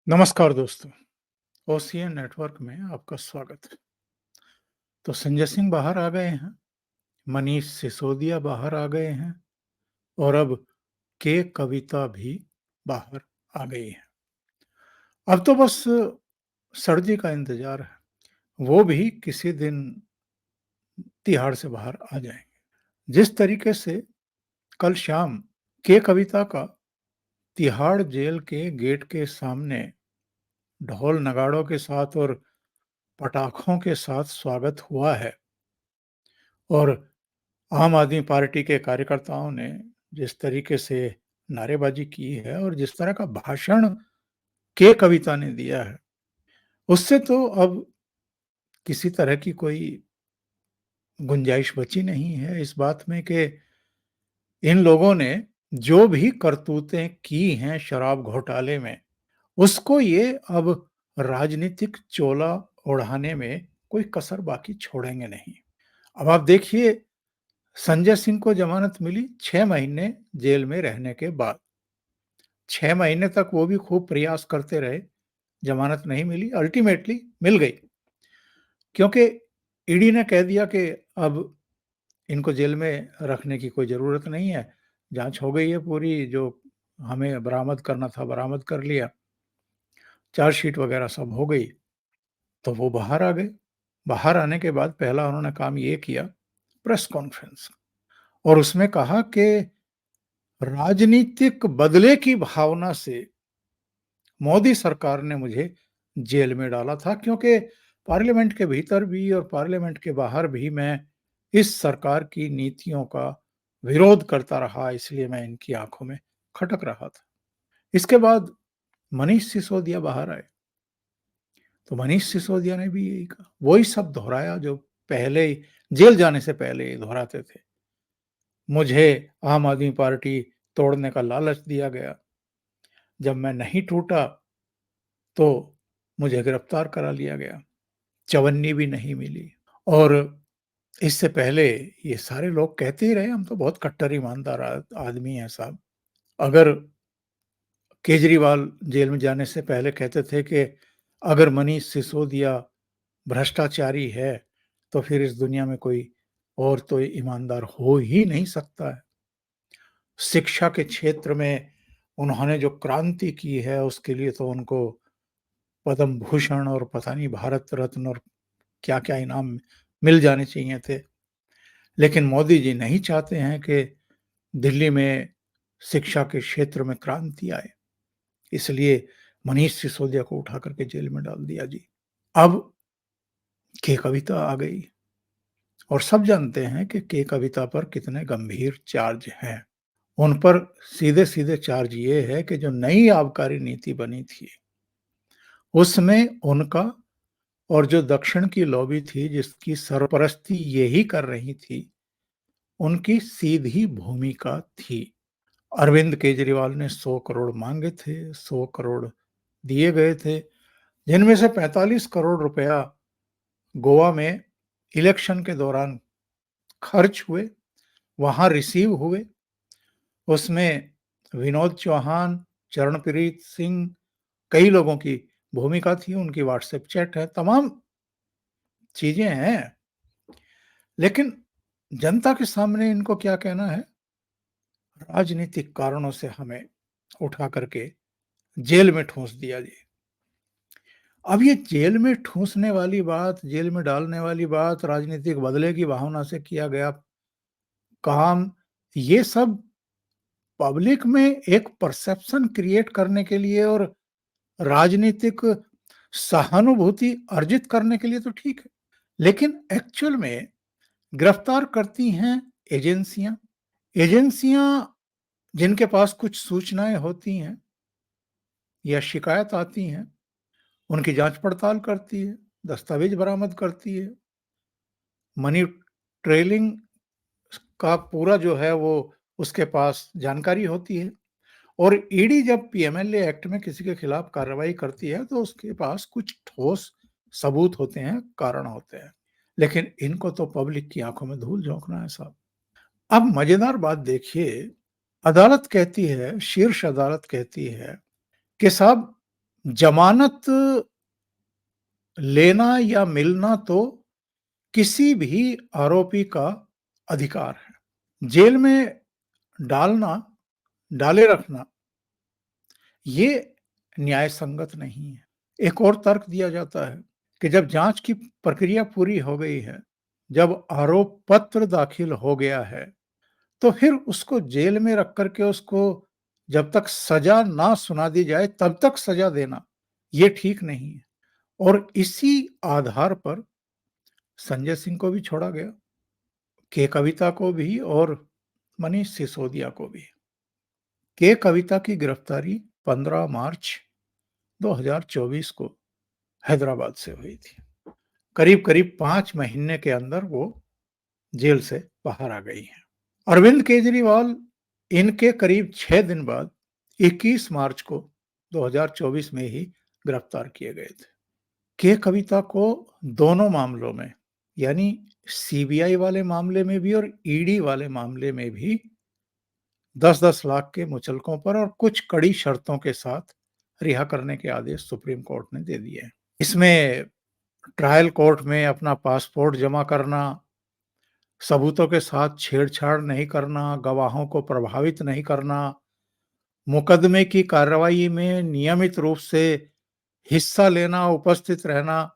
नमस्कार दोस्तों, ocean network में आपका स्वागत है। तो संजय सिंह बाहर आ गए हैं, मनीष सिसोदिया बाहर आ गए हैं और अब के कविता भी बाहर आ गई है। अब तो बस सर जी का इंतजार है, वो भी किसी दिन तिहाड़ से बाहर आ जाएंगे। जिस तरीके से कल शाम के कविता का तिहाड़ जेल के गेट के सामने ढोल नगाड़ों के साथ और पटाखों के साथ स्वागत हुआ है और आम आदमी पार्टी के कार्यकर्ताओं ने जिस तरीके से नारेबाजी की है और जिस तरह का भाषण के कविता ने दिया है, उससे तो अब किसी तरह की कोई गुंजाइश बची नहीं है इस बात में कि इन लोगों ने जो भी करतूतें की हैं शराब घोटाले में, उसको ये अब राजनीतिक चोला ओढ़ाने में कोई कसर बाकी छोड़ेंगे नहीं। अब आप देखिए, संजय सिंह को जमानत मिली 6 महीने जेल में रहने के बाद। 6 महीने तक वो भी खूब प्रयास करते रहे, जमानत नहीं मिली, अल्टीमेटली मिल गई। क्योंकि ईडी ने कह दिया कि अब इनको जेल में रखने की कोई ज़रूरत नहीं है, जाँच हो गई है पूरी, जो हमें बरामद करना था बरामद कर लिया, चार्जशीट वगैरह सब हो गई, तो वो बाहर आ गए। बाहर आने के बाद पहला उन्होंने काम ये किया, प्रेस कॉन्फ्रेंस, और उसमें कहा कि राजनीतिक बदले की भावना से मोदी सरकार ने मुझे जेल में डाला था, क्योंकि पार्लियामेंट के भीतर भी और पार्लियामेंट के बाहर भी मैं इस सरकार की नीतियों का विरोध करता रहा, इसलिए मैं इनकी आंखों में खटक रहा था। इसके बाद मनीष सिसोदिया बाहर आए, तो मनीष सिसोदिया ने भी यही कहा, वही सब दोहराया जो पहले जेल जाने से पहले ही दोहराते थे। मुझे आम आदमी पार्टी तोड़ने का लालच दिया गया, जब मैं नहीं टूटा तो मुझे गिरफ्तार करा लिया गया, चवन्नी भी नहीं मिली। और इससे पहले ये सारे लोग कहते ही रहे, हम तो बहुत कट्टर ईमानदार आदमी हैं साहब। अगर केजरीवाल जेल में जाने से पहले कहते थे कि अगर मनीष सिसोदिया भ्रष्टाचारी है, तो फिर इस दुनिया में कोई और तो ईमानदार हो ही नहीं सकता है। शिक्षा के क्षेत्र में उन्होंने जो क्रांति की है, उसके लिए तो उनको पद्म भूषण और पता नहीं भारत रत्न और क्या-क्या इनाम मिल जाने चाहिए थे। लेकिन मोदी जी नहीं चाहते हैं कि दिल्ली में शिक्षा के क्षेत्र में क्रांति आए। इसलिए मनीष सिसोदिया को उठा करके जेल में डाल दिया जी। अब के कविता आ गई और सब जानते हैं कि के कविता पर कितने गंभीर चार्ज हैं। उन पर सीधे-सीधे चार्ज ये है कि जो नई आबकारी नीति बनी थी, उसमें उनका और जो दक्षिण की लॉबी थी जिसकी सरपरस्ती यही कर रही थी, उनकी सीधी भूमिका थी। अरविंद केजरीवाल ने 100 करोड़ माँगे थे, 100 करोड़ दिए गए थे, जिनमें से 45 करोड़ रुपया गोवा में इलेक्शन के दौरान खर्च हुए, वहाँ रिसीव हुए। उसमें विनोद चौहान, चरणप्रीत सिंह, कई लोगों की भूमिका थी, उनकी व्हाट्सएप चैट है, तमाम चीज़ें हैं। लेकिन जनता के सामने इनको क्या कहना है? राजनीतिक कारणों से हमें उठा करके जेल में ठूँस दिया जी। अब ये जेल में ठूँसने वाली बात, जेल में डालने वाली बात, राजनीतिक बदले की भावना से किया गया काम, ये सब पब्लिक में एक परसेप्शन क्रिएट करने के लिए और राजनीतिक सहानुभूति अर्जित करने के लिए तो ठीक है। लेकिन एक्चुअल में गिरफ्तार करती हैं एजेंसियाँ। एजेंसियाँ जिनके पास कुछ सूचनाएँ होती हैं या शिकायत आती हैं, उनकी जाँच-पड़ताल करती है, दस्तावेज़ बरामद करती है, मनी ट्रेलिंग का पूरा जो है वो उसके पास जानकारी होती है और ईडी जब पीएमएलए एक्ट में किसी के खिलाफ कार्रवाई करती है, तो उसके पास कुछ ठोस सबूत होते हैं, कारण होते हैं। लेकिन इनको तो पब्लिक की आँखों में धूल झोंकना है साहब। अब मज़ेदार बात देखिए, अदालत कहती है, शीर्ष अदालत कहती है कि साहब जमानत लेना या मिलना तो किसी भी आरोपी का अधिकार है। जेल में डालना, डाले रखना, ये न्याय संगत नहीं है। एक और तर्क दिया जाता है कि जब जांच की प्रक्रिया पूरी हो गई है, जब आरोप पत्र दाखिल हो गया है, तो फिर उसको जेल में रख कर के उसको जब तक सजा ना सुना दी जाए तब तक सजा देना, ये ठीक नहीं है। और इसी आधार पर संजय सिंह को भी छोड़ा गया, के कविता को भी और मनीष सिसोदिया को भी। के कविता की गिरफ्तारी 15 मार्च 2024 को हैदराबाद से हुई थी। करीब-करीब 5 महीने के अंदर वो जेल से बाहर आ गई हैं। अरविंद केजरीवाल इनके करीब 6 दिन बाद 21 मार्च को 2024 में ही गिरफ्तार किए गए थे। के कविता को दोनों मामलों में, यानी सीबीआई वाले मामले में भी और ईडी वाले मामले में भी 10-10 लाख के मुचलकों पर और कुछ कड़ी शर्तों के साथ रिहा करने के आदेश सुप्रीम कोर्ट ने दे दिए हैं। इसमें ट्रायल कोर्ट में अपना पासपोर्ट जमा करना, सबूतों के साथ छेड़छाड़ नहीं करना, गवाहों को प्रभावित नहीं करना, मुकदमे की कार्रवाई में नियमित रूप से हिस्सा लेना, उपस्थित रहना,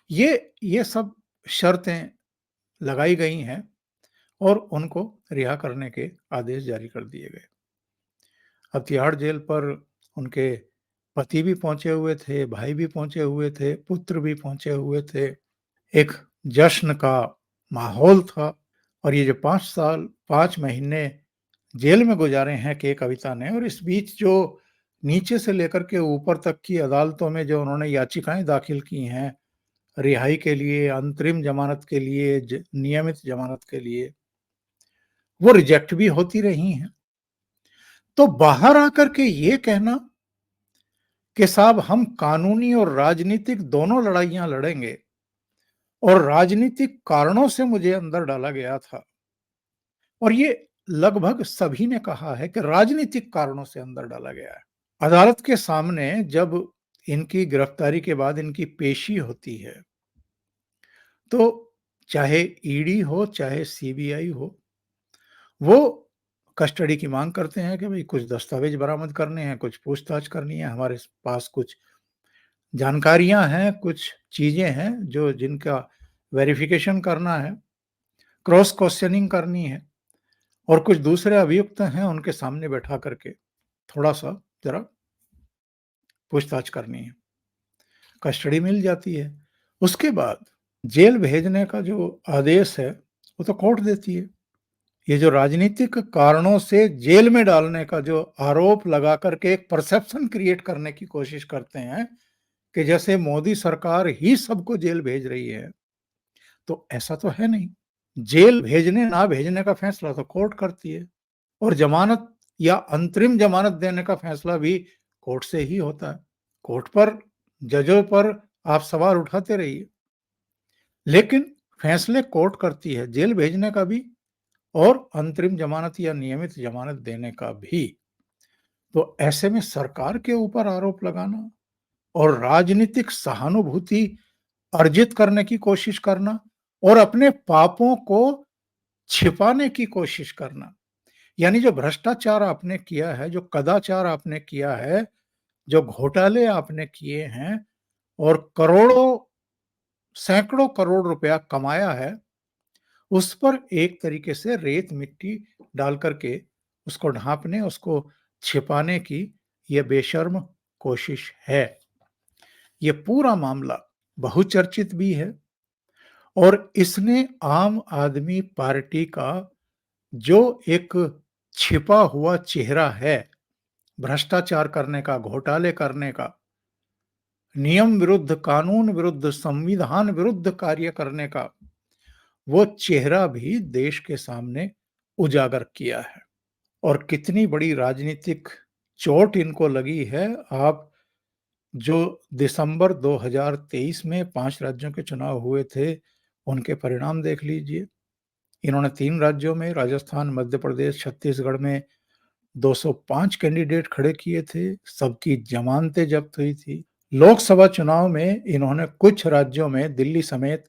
ये सब शर्तें लगाई गई हैं और उनको रिहा करने के आदेश जारी कर दिए गए। अब तिहाड़ जेल पर उनके पति भी पहुंचे हुए थे, भाई भी पहुंचे हुए थे, पुत्र भी पहुंचे हुए थे। एक जश्न का माहौल था और ये जो 5 साल, 5 महीने जेल में गुजारे हैं के कविता ने, और इस बीच जो नीचे से लेकर के ऊपर तक की अदालतों में जो उन्होंने याचिकाएं दाखिल की हैं, रिहाई के लिए, अंतरिम जमानत के लिए, नियमित जमानत के लिए, वो रिजेक्ट भी होती रही हैं। तो बाहर आकर के ये कहना कि साहब हम कानूनी और राजनीतिक दोनों लड़ाइयां लड़ेंगे और राजनीतिक कारणों से मुझे अंदर डाला गया था, और ये लगभग सभी ने कहा है कि राजनीतिक कारणों से अंदर डाला गया है। अदालत के सामने जब इनकी गिरफ्तारी के बाद इनकी पेशी होती है, तो चाहे ईडी हो, चाहे सीबीआई हो, वो कस्टडी की मांग करते हैं कि भाई कुछ दस्तावेज बरामद करने हैं, कुछ पूछताछ करनी है, हमारे पास कुछ जानकारियां हैं, कुछ चीजें हैं जो जिनका वेरिफिकेशन करना है, क्रॉस क्वेश्चनिंग करनी है, और कुछ दूसरे अभियुक्त हैं उनके सामने बैठा करके थोड़ा सा जरा पूछताछ करनी है। कस्टडी मिल जाती है। उसके बाद जेल भेजने का जो आदेश है वो तो कोर्ट देती है। ये जो राजनीतिक कारणों से जेल में डालने का जो आरोप लगा करके एक परसेप्शन क्रिएट करने की कोशिश करते हैं कि जैसे मोदी सरकार ही सबको जेल भेज रही है, तो ऐसा तो है नहीं। जेल भेजने ना भेजने का फैसला तो कोर्ट करती है, और जमानत या अंतरिम जमानत देने का फैसला भी कोर्ट से ही होता है। कोर्ट पर, जजों पर आप सवाल उठाते रहिए, लेकिन फैसले कोर्ट करती है, जेल भेजने का भी और अंतरिम जमानत या नियमित जमानत देने का भी। तो ऐसे में सरकार के ऊपर आरोप लगाना और राजनीतिक सहानुभूति अर्जित करने की कोशिश करना और अपने पापों को छिपाने की कोशिश करना, यानी जो भ्रष्टाचार आपने किया है, जो कदाचार आपने किया है, जो घोटाले आपने किए हैं और करोड़ों, सैकड़ों करोड़ रुपया कमाया है, उस पर एक तरीके से रेत मिट्टी डाल करके उसको ढांपने, उसको छिपाने की यह बेशर्म कोशिश है। ये पूरा मामला बहुचर्चित भी है और इसने आम आदमी पार्टी का जो एक छिपा हुआ चेहरा है, भ्रष्टाचार करने का, घोटाले करने का, नियम विरुद्ध, कानून विरुद्ध, संविधान विरुद्ध कार्य करने का, वो चेहरा भी देश के सामने उजागर किया है। और कितनी बड़ी राजनीतिक चोट इनको लगी है, आप जो दिसंबर 2023 में 5 राज्यों के चुनाव हुए थे, उनके परिणाम देख लीजिए। इन्होंने 3 राज्यों में, राजस्थान, मध्य प्रदेश, छत्तीसगढ़ में 205 कैंडिडेट खड़े किए थे, सबकी जमानतें जब्त हुई थी। लोकसभा चुनाव में इन्होंने कुछ राज्यों में दिल्ली समेत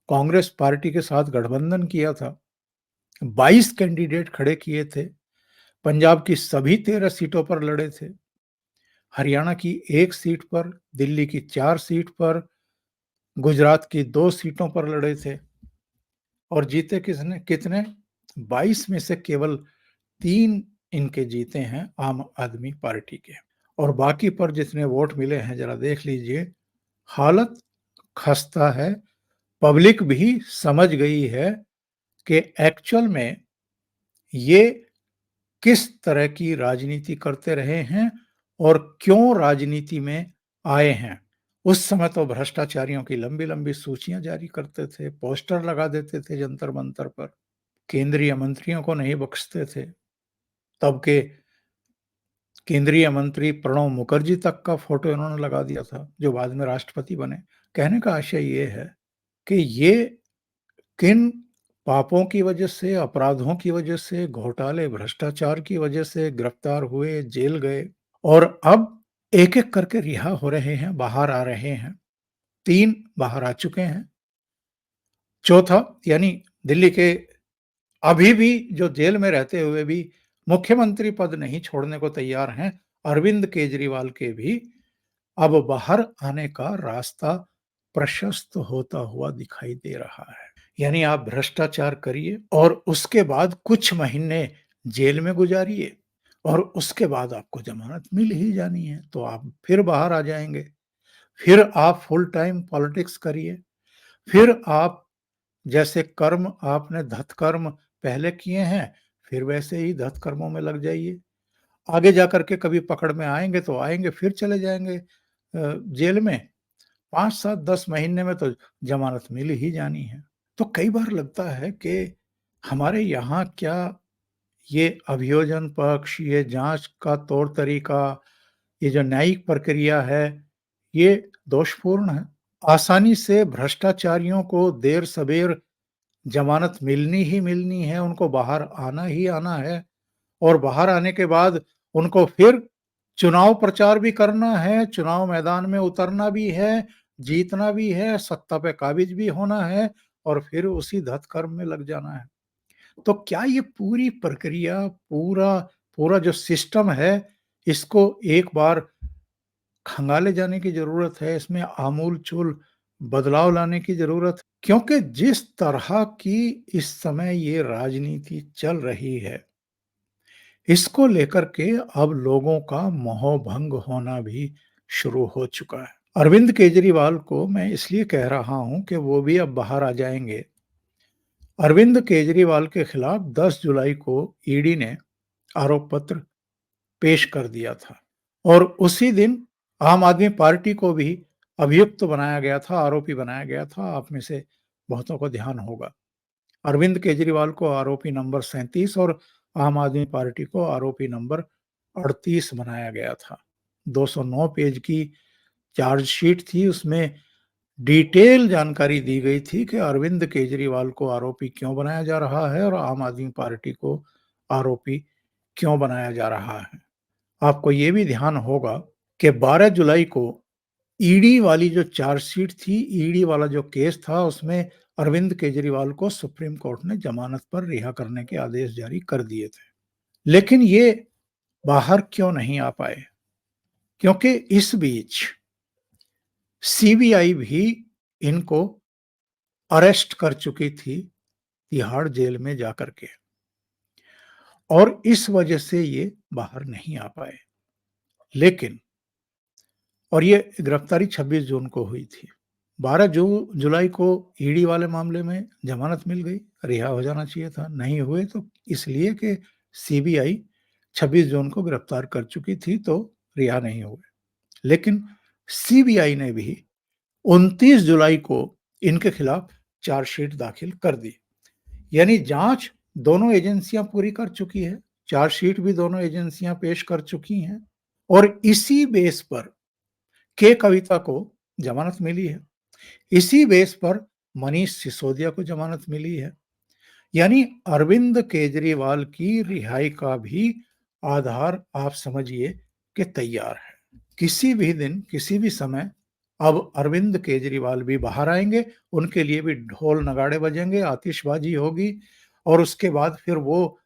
कांग्रेस पार्टी के साथ गठबंधन किया था। 22 कैंडिडेट खड़े किए थे। पंजाब की सभी 13 सीटों पर लड़े थे। हरियाणा की 1 सीट पर, दिल्ली की 4 सीट पर, गुजरात की 2 सीटों पर लड़े थे और जीते किसने कितने? 22 में से केवल 3 इनके जीते हैं आम आदमी पार्टी के और बाकी पर जितने वोट मिले हैं जरा देख लीजिए। हालत खस्ता है। पब्लिक भी समझ गई है कि एक्चुअल में ये किस तरह की राजनीति करते रहे हैं और क्यों राजनीति में आए हैं। उस समय तो भ्रष्टाचारियों की लंबी-लंबी सूचियां जारी करते थे, पोस्टर लगा देते थे जंतर-मंतर पर, केंद्रीय मंत्रियों को नहीं बख्शते थे। तब के केंद्रीय मंत्री प्रणब मुखर्जी तक का फोटो इन्होंने लगा दिया था, जो बाद में राष्ट्रपति बने। कहने का आशय ये है कि ये किन पापों की वजह से, अपराधों की वजह से, घोटाले, भ्रष्टाचार की वजह से गिरफ्तार हुए, जेल गए और अब एक-एक करके रिहा हो रहे हैं, बाहर आ रहे हैं। 3 बाहर आ चुके हैं। चौथा यानी दिल्ली के अभी भी जो जेल में रहते हुए भी मुख्यमंत्री पद नहीं छोड़ने को तैयार हैं, अरविंद केजरीवाल के भी अब बाहर आने का रास्ता प्रशस्त होता हुआ दिखाई दे रहा है। यानी आप भ्रष्टाचार करिए और उसके बाद कुछ महीने जेल में गुजारिए और उसके बाद आपको जमानत मिल ही जानी है, तो आप फिर बाहर आ जाएँगे। फिर आप फुल टाइम पॉलिटिक्स करिए। फिर आप जैसे कर्म आपने धतकर्म पहले किए हैं, फिर वैसे ही धतकर्मों में लग जाइए। आगे जाकर के कभी पकड़ में आएँगे तो आएँगे, फिर चले जाएँगे जेल में। 5, 7, 10 महीने में तो ज़मानत मिल ही जानी है। तो कई बार लगता है कि हमारे यहाँ क्या ये अभियोजन पक्ष, ये जाँच का तौर-तरीका, ये जो न्यायिक प्रक्रिया है, ये दोषपूर्ण है। आसानी से भ्रष्टाचारियों को देर-सबेर ज़मानत मिलनी ही मिलनी है, उनको बाहर आना ही आना है और बाहर आने के बाद उनको फिर चुनाव प्रचार भी करना है, चुनाव मैदान में उतरना भी है, जीतना भी है, सत्ता पे काबिज भी होना है और फिर उसी धतकर्म में लग जाना है। तो क्या ये पूरी प्रक्रिया, पूरा पूरा जो सिस्टम है, इसको एक बार खंगाले जाने की ज़रूरत है, इसमें आमूल-चूल बदलाव लाने की ज़रूरत क्योंकि जिस तरह की इस समय ये राजनीति चल रही है, इसको लेकर के अब लोगों का मोहभंग होना भी शुरू हो चुका है। अरविंद केजरीवाल को मैं इसलिए कह रहा हूँ कि वो भी अब बाहर आ जाएँगे। अरविंद केजरीवाल के खिलाफ 10 जुलाई को ईडी ने आरोप पत्र पेश कर दिया था और उसी दिन आम आदमी पार्टी को भी अभियुक्त बनाया गया था, आरोपी बनाया गया था। आप में से बहुतों को ध्यान होगा। अरविंद केजरीवाल को आरोपी नंबर 37 और आम आदमी पार्टी को आरोपी नंबर 38 बनाया गया था। 209 पेज की चार्जशीट थी, उसमें डिटेल जानकारी दी गई थी कि अरविंद केजरीवाल को आरोपी क्यों बनाया जा रहा है और आम आदमी पार्टी को आरोपी क्यों बनाया जा रहा है। आपको ये भी ध्यान होगा कि 12 जुलाई को ईडी वाली जो चार्जशीट थी, ईडी वाला जो केस था, उसमें अरविंद केजरीवाल को सुप्रीम कोर्ट ने जमानत पर रिहा करने के आदेश जारी कर दिए थे। लेकिन ये बाहर क्यों नहीं आ पाए? क्योंकि इस बीच सीबीआई भी इनको अरेस्ट कर चुकी थी तिहाड़ जेल में जाकर के और इस वजह से ये बाहर नहीं आ पाए। लेकिन और ये गिरफ्तारी 26 जून को हुई थी। 12 जुलाई को ईडी वाले मामले में जमानत मिल गई, रिहा हो जाना चाहिए था, नहीं हुए तो इसलिए कि सीबीआई 26 जून को गिरफ्तार कर चुकी थी तो रिहा नहीं हुए। लेकिन सीबीआई ने भी 29 जुलाई को इनके खिलाफ चार्जशीट दाखिल कर दी। यानी जांच दोनों एजेंसियां पूरी कर चुकी है, चार्जशीट भी दोनों एजेंसियां पेश कर चुकी हैं और इसी बेस पर के कविता को जमानत मिली है। इसी बेस पर मनीष सिसोदिया को जमानत मिली है। यानी अरविंद केजरीवाल की रिहाई का भी आधार आप समझिए कि तैयार है। किसी भी दिन, किसी भी समय अब अरविंद केजरीवाल भी बाहर आएँगे, उनके लिए भी ढोल नगाड़े बजेंगे, आतिशबाजी होगी और उसके बाद फिर वो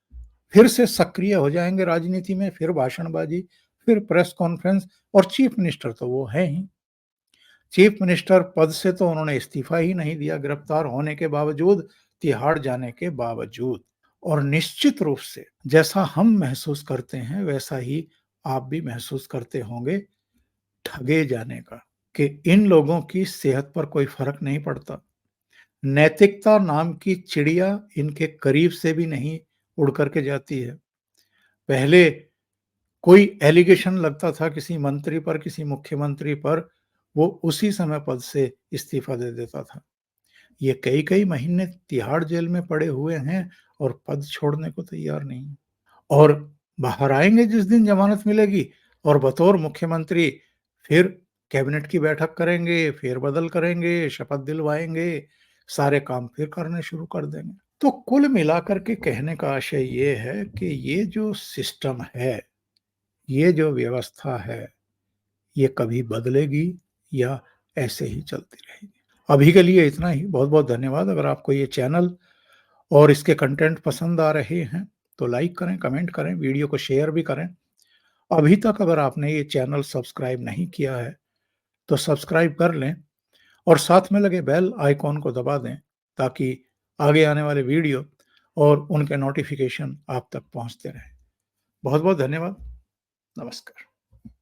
फिर से सक्रिय हो जाएँगे राजनीति में, फिर भाषणबाजी, फिर प्रेस कॉन्फ्रेंस और चीफ मिनिस्टर तो वो हैं ही। चीफ मिनिस्टर पद से तो उन्होंने इस्तीफा ही नहीं दिया गिरफ्तार होने के बावजूद, तिहाड़ जाने के बावजूद। और निश्चित रूप से जैसा हम महसूस करते हैं, वैसा ही आप भी महसूस करते होंगे ठगे जाने का, कि इन लोगों की सेहत पर कोई फ़र्क नहीं पड़ता। नैतिकता नाम की चिड़िया इनके करीब से भी नहीं उड़ कर के जाती है। पहले कोई एलिगेशन लगता था किसी मंत्री पर, किसी मुख्यमंत्री पर, वो उसी समय पद से इस्तीफा दे देता था। ये कई-कई महीने तिहाड़ जेल में पड़े हुए हैं और पद छोड़ने को तैयार नहीं हैं। और बाहर आएँगे जिस दिन ज़मानत मिलेगी और बतौर मुख्यमंत्री फिर कैबिनेट की बैठक करेंगे, फेर-बदल करेंगे, शपथ दिलवाएँगे, सारे काम फिर करने शुरू कर देंगे। तो कुल मिलाकर के कहने का आशय ये है कि ये जो सिस्टम है, ये जो व्यवस्था है, ये कभी बदलेगी या ऐसे ही चलती रहेगी। अभी के लिए इतना ही। बहुत-बहुत धन्यवाद। अगर आपको ये चैनल और इसके कंटेंट पसंद आ रहे हैं, तो लाइक करें, कमेंट करें, वीडियो को शेयर भी करें। अभी तक अगर आपने ये चैनल सब्सक्राइब नहीं किया है, तो सब्सक्राइब कर लें और साथ में लगे बेल आइकॉन को दबा दें, ताकि आगे आने वाले वीडियो और उनके नोटिफ़िकेशन आप तक पहुँचते रहें। बहुत-बहुत धन्यवाद। नमस्कार।